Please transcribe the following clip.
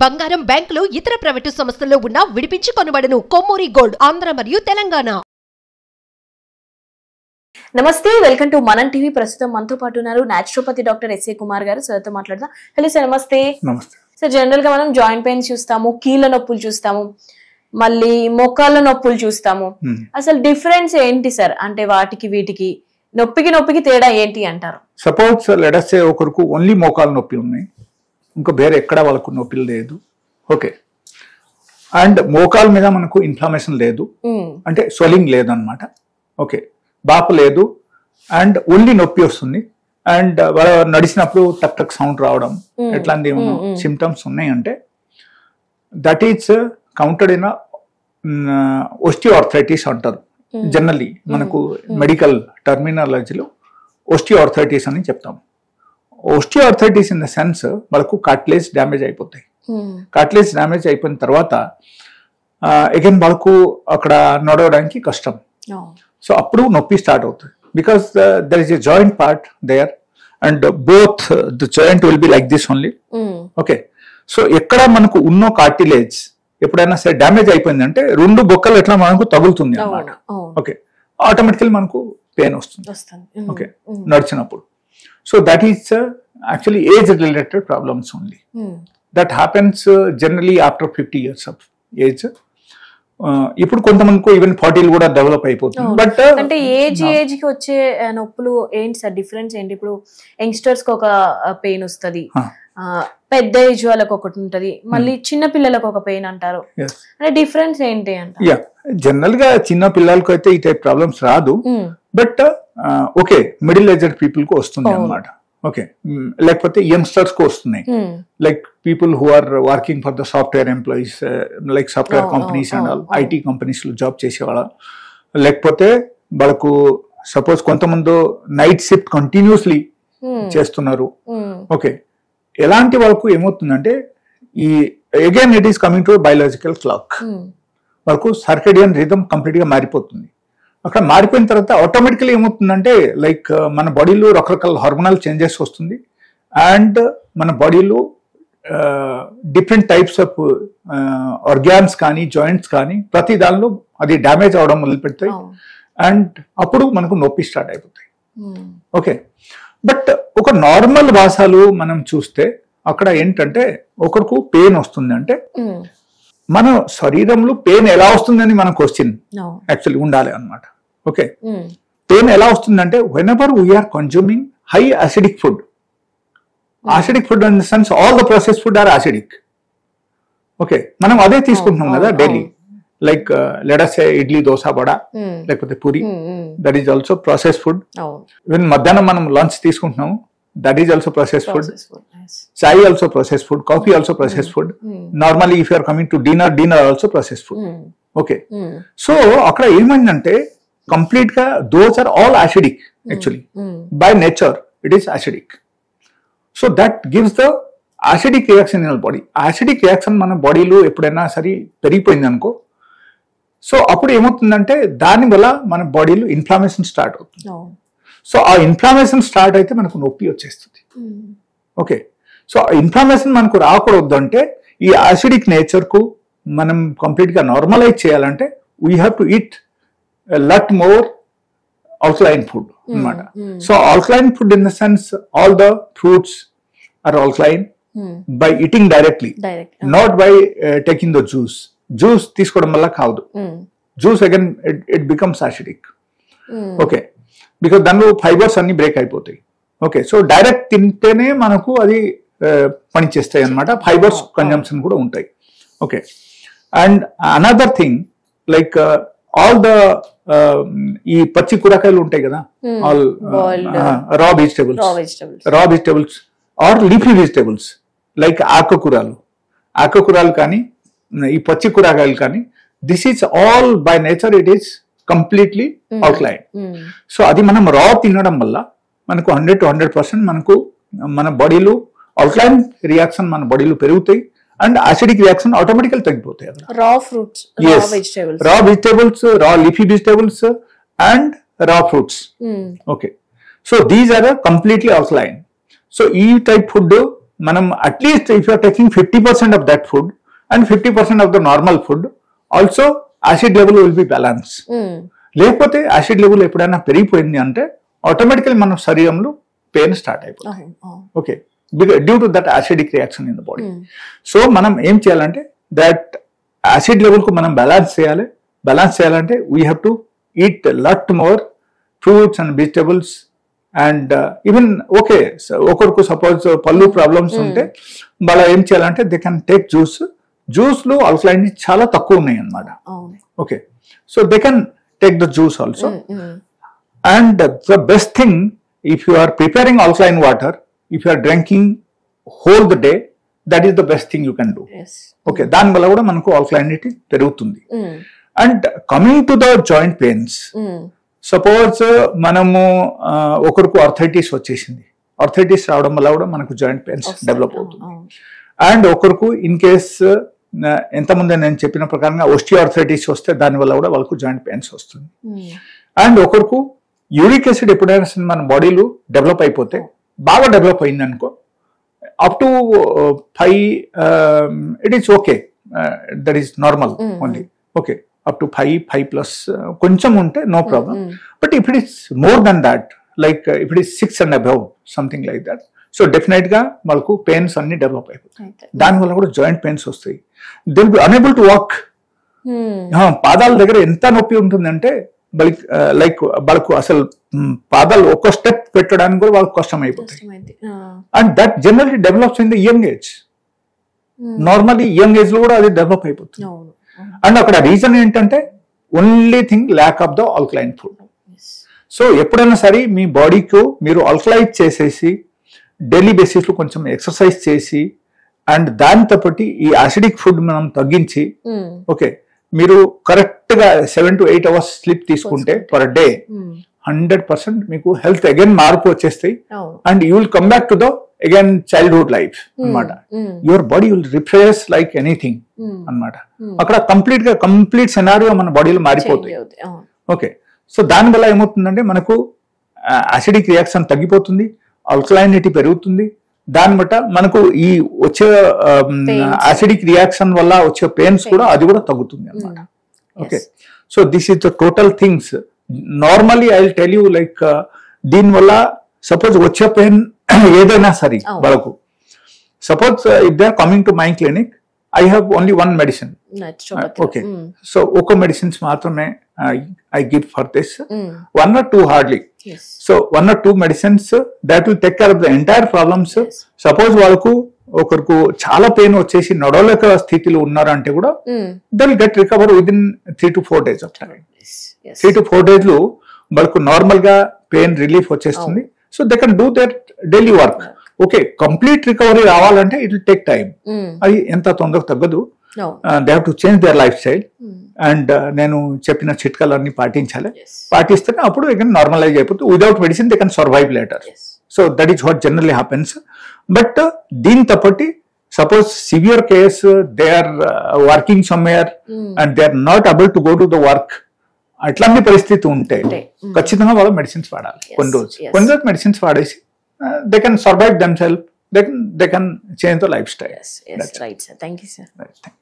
బంగారం బ్యాంకులు ఇతర ప్రైవేటు సంస్థల్లో ఉన్న విడిపించి కొనబడును. కొమ్మూరి గోల్డ్ ఆంధ్ర మరియు తెలంగాణ. నమస్తే, వెల్కమ్ టు మనం టీవీ. ప్రస్తుతం మనతో పాటు ఉన్నారు న్యాచురోపతి డాక్టర్ ఎస్ఏ కుమార్ గారు. సార్తో మాట్లాడదాం. హలో సార్, నమస్తే. నమస్తే సార్, జనరల్ గా మనం జాయింట్ పెయిన్స్ చూస్తాము, కీళ్ళ నొప్పులు చూస్తాము, మళ్ళీ మోకాళ్ళ నొప్పులు చూస్తాము. అసలు డిఫరెన్స్ ఏంటి సార్? అంటే వాటికి వీటికి నొప్పికి తేడా ఏంటి అంటారు? సపోజ్ లెట్ us say ఒకరికి ఓన్లీ మోకాలు నొప్పి ఉన్నాయి, ఇంకా వేరే ఎక్కడ వాళ్ళకు నొప్పి లేదు. ఓకే, అండ్ మోకాల మీద మనకు ఇన్ఫ్లమేషన్ లేదు, అంటే స్వెల్లింగ్ లేదు అనమాట. ఓకే, బాపు లేదు అండ్ ఓన్లీ నొప్పి వస్తుంది అండ్ నడిచినప్పుడు టక్ టక్ సౌండ్ రావడం, ఎట్లాంటి సిమ్టమ్స్ ఉన్నాయి అంటే దట్ ఈస్ కౌంటెడ్ ఇన్ ఓస్టియోఆర్థరైటిస్ అంటారు. జనరల్లీ మనకు మెడికల్ టర్మినాలజీలో ఓస్టియోఆర్థరైటిస్ అని చెప్తాం. ఓస్టియోఆర్థరైటిస్ ఇన్ ద సెన్స్ వాళ్ళకు కార్టిలేజ్ డ్యామేజ్ అయిపోతాయి. కార్టిలేజ్ డ్యామేజ్ అయిపోయిన తర్వాత అగైన్ వాళ్ళకు అక్కడ నడవడానికి కష్టం. సో అప్పుడు నొప్పి స్టార్ట్ అవుతుంది, because there is a joint part there and both the joint will be like this only. Okay, so ఎక్కడ మనకు ఉన్న కార్టిలేజ్ ఎప్పుడైనా సరే డ్యామేజ్ అయిపోయిందంటే రెండు బొక్కలు ఎట్లా మనకు తగులుతుంది అన్నమాట. ఓకే, ఆటోమేటికల్లీ మనకు పెయిన్ వస్తుంది. ఓకే, నడిచినప్పుడు. So that is actually age related problems only. That happens generally after 50 years of age. ఇప్పుడు కొంతమందికి ఈవెన్ 40 కూడా డెవలప్ అయిపోతుంది. బట్ అంటే ఏజ్ కి వచ్చే నొప్పులు ఏంటి సార్? డిఫరెన్స్ ఏంటి? ఇప్పుడు యంగ్స్టర్స్ కి ఒక పెయిన్ వస్తుంది, పెద్ద ఏజ్ వాళ్ళకి ఒకటి ఉంటది, మళ్ళీ చిన్న పిల్లలకు ఒక పెయిన్ అంటారు. అంటే డిఫరెన్స్ ఏంటి అంటారు? యా, జనరల్ గా చిన్న పిల్లలకు అయితే ఈ టైప్ ప్రాబ్లమ్స్ రాదు, but okay middle aged people కు వస్తుంది అన్నమాట. ఓకే, లేకపోతే యంగ్స్టర్స్ కు వస్తున్నాయి, like people who are working for the software employees, like software companies and all, IT companies లో జాబ్ చేసేవాళ్ళ, లేకపోతే వాళ్ళకు సపోజ్ కొంతమంది నైట్ షిఫ్ట్ కంటిన్యూస్లీ చేస్తున్నారు. ఓకే, ఎలాంటి వాళ్ళకు ఏమవుతుందంటే ఈ again it is coming to biological clock. వాళ్ళకు సర్కేడియన్ రిథమ్ కంప్లీట్ గా మారిపోతుంది. అక్కడ మారిపోయిన తర్వాత ఆటోమేటికలీ ఏమవుతుందంటే లైక్ మన బాడీలో రకరకాల హార్మోనల్ చేంజెస్ వస్తుంది అండ్ మన బాడీలో డిఫరెంట్ టైప్స్ ఆఫ్ ఆర్గాన్స్ కానీ జాయింట్స్ కానీ ప్రతి దానిలో అది డ్యామేజ్ అవడం మొదలు పెడతాయి అండ్ అప్పుడు మనకు నొప్పి స్టార్ట్ అయిపోతాయి. ఓకే, బట్ ఒక నార్మల్ భాషలు మనం చూస్తే అక్కడ ఏంటంటే ఒకరికి పెయిన్ వస్తుంది అంటే మన శరీరంలో పెయిన్ ఎలా వస్తుందని మన క్వశ్చన్ యాక్చువల్లీ ఉండాలి అన్నమాట. ఓకే, పెయిన్ ఎలా వస్తుందంటే whenever we are consuming high acidic food, acidic food in the sense all the process food are acidic. Okay, మనం అదే తీసుకుంటున్నాం కదా daily, like let us say idli, dosa, vada, లేకపోతే puri, that is also process food. Even మధ్యాహ్నం మనం lunch తీసుకుంటున్నాము, that is also processed food. Nice. Chai also processed food, coffee also processed food. Normally if you are coming to dinner also processed food. Okay, so akkada emayindante complete ga those are all acidic actually. By nature it is acidic, so that gives the acidic reaction in our body. Acidic reaction mana body lo eppudaina sari perigipoyindi anko, so appudu emotundante dani valla mana body lo inflammation start avutundi. So ఆ inflammation start అయితే మనకు నొప్పి వచ్చేస్తుంది. Okay, so ఆ inflammation మనకు రాకూడదు అంటే ఈ యాసిడిక్ నేచర్ కు మనం కంప్లీట్ గా నార్మలైజ్ చేయాలంటే we have to eat lot more alkaline food అన్నమాట. So alkaline food in the sense all the fruits are alkaline by eating directly, not by taking the juice. Juice తీసుకోవడం వల్ల కాదు, juice again it becomes acidic. Okay, because దానిలో fibres అన్ని break అయిపోతాయి. Okay, so direct తింటేనే మనకు అది పనిచేస్తాయి అన్నమాట, ఫైబర్స్ కన్జంప్షన్ కూడా ఉంటాయి. Okay, and another thing like all the ఈ పచ్చి కూరగాయలు ఉంటాయి కదా, all raw vegetables are leafy vegetables like ఆకుకూరలు కానీ ఈ పచ్చి కూరగాయలు కానీ, this is all by nature it is completely alkaline. So అది మనం రా తినడం వల్ల మనకు 100 to 100% మనకు మన బాడీలో అవుట్లైన్ రియాక్షన్ మన బాడీలో పెరుగుతాయి అండ్ అసిడిక్ రియాక్షన్ ఆటోమేటికల్ తగ్గిపోతాయి. రా fruits, raw vegetables, raw leafy vegetables and raw fruits. Okay, so these are completely alkaline. So ఈ టైప్ ఫుడ్ మనం at least if you're taking 50% of that food and 50% of the normal food also acid level will be balance. లేకపోతే acid level ఎప్పుడైనా పెరిగిపోయింది అంటే automatically మన శరీరంలో pain start అయిపోతుంది. ఓకే, due to that acidic reaction in the body. So మనం ఏం చేయాలంటే దట్ యాసిడ్ లెవెల్ కు మనం బ్యాలెన్స్ చేయాలి. బ్యాలెన్స్ చేయాలంటే we have to eat lot more fruits and vegetables and even okay ఒకరికి సపోజ్ పళ్ళు ప్రాబ్లమ్స్ ఉంటే వాళ్ళ ఏం చేయాలంటే దే కెన్ టేక్ జ్యూస్ లో ఆల్కలైన్ చాలా తక్కువ ఉన్నాయి అన్నమాట. Okay, so they can take the juice also. And the best thing if you are preparing alkaline water, if you are drinking whole the day, that is the best thing you can do. Okay, దానివల్ల కూడా మనకు alkalinity పెరుగుతుంది. And coming to the joint pains, suppose మనము ఒకరికి arthritis వచ్చేసింది, arthritis రావడం వల్ల కూడా మనకు జాయింట్ పెయిన్స్ డెవలప్ అవుతుంది. అండ్ ఒకరికి ఇన్ కేస్ ఎంతమంది నేను చెప్పిన ప్రకారంగా ఓస్టియోఆర్థరైటిస్ వస్తే దానివల్ల కూడా వాళ్ళకు జాయింట్ పెయిన్స్ వస్తుంది. అండ్ ఒకరికి యూరిక్ యాసిడ్ ఎప్పుడైనా మన బాడీలో డెవలప్ అయిపోతే, బాగా డెవలప్ అయింది అనుకో, up to 5 it is okay, that is normal only. Okay, up to 5+ కొంచెం ఉంటే no problem. But if it is more than that, like if it is 6 and above, something like that, so definite గా వాళ్ళకు pains అన్ని develop అయిపోతాయి. దానివల్ల కూడా joint pains వస్తాయి. They will be unable to walk. పాదాల దగ్గర ఎంత నొప్పి ఉంటుందంటే లైక్ వాళ్ళకు అసలు పాదాలు ఒక్క స్టెప్ పెట్టడానికి కూడా వాళ్ళకి కష్టం అయిపోతాయి. And that generally develops in the young age. Normally young age లో కూడా అది డెవలప్ అయిపోతుంది. అండ్ అక్కడ రీజన్ ఏంటంటే only thing lack of the alkaline food. So ఎప్పుడైనా సరే మీ బాడీకు మీరు ఆల్కలైజ్ చేసేసి డైలీ బేసిస్ లో కొంచెం ఎక్సర్సైజ్ చేసి అండ్ దాంతో పాటు ఈ యాసిడిక్ ఫుడ్ మనం తగ్గించి, ఓకే, మీరు కరెక్ట్ గా 7 to 8 hours స్లీప్ తీసుకుంటే పర్ డే 100% మీకు హెల్త్ అగైన్ మార్పు వచ్చేస్తాయి. And you will come back to the again childhood life అన్నమాట. Your body will refresh like anything అన్నమాట. అక్కడ కంప్లీట్ సెనారియో మన బాడీలో మారిపోతాయి. ఓకే, సో దానివల్ల ఏమవుతుందంటే మనకు యాసిడిక్ రియాక్షన్ తగ్గిపోతుంది, ఆల్కలైనిటీ పెరుగుతుంది. దాని బట్ట మనకు ఈ వచ్చే యాసిడిక్ రియాక్షన్ వల్ల వచ్చే పెయిన్స్ కూడా అది కూడా తగ్గుతుంది అన్నమాట. Okay, so this is the total things. Normally I will tell you like దీనివల్ల సపోజ్ వచ్చే పెయిన్ ఏదైనా సరే వాళ్ళకు, suppose if they are coming to my clinic, I have only 1 medicine. Okay, so ఒక మెడిసిన్స్ మాత్రమే I give for this, 1 or 2 hardly. So 1 or 2 medicines that will take care of the entire problems. Suppose వాళ్ళకు ఒకరికి చాలా pain వచ్చేసి నడవలేక స్థితిలో ఉన్నారంటే కూడా they will get recover with in 3 to 4 days of time. 3 to 4 days లో వాళ్ళకు నార్మల్ గా పెయిన్ రిలీఫ్ వచ్చేస్తుంది. So they can do that daily work. Okay, complete recovery రావాలంటే ఇట్ విల్ టేక్ టైం. అది ఎంత తొందరగా తగ్గదు. They have to change their life style. And నేను చెప్పిన చిట్కాలన్నీ పాటించాలి. పాటిస్తేనే అప్పుడు అగైన్ నార్మలైజ్ అయిపోతుంది. Without medicine they can survive later. So that is what generally happens. But దీంతో పాటు suppose severe case, they are working somewhere and they are not able to go to the work, అట్లాంటి పరిస్థితి ఉంటే ఖచ్చితంగా వాళ్ళు medicines వాడాలి. కొన్ని రోజు మెడిసిన్స్ వాడేసి they can survive themselves, they can change the lifestyle. Yes, right, sir. Thank you, sir. Right, thank you.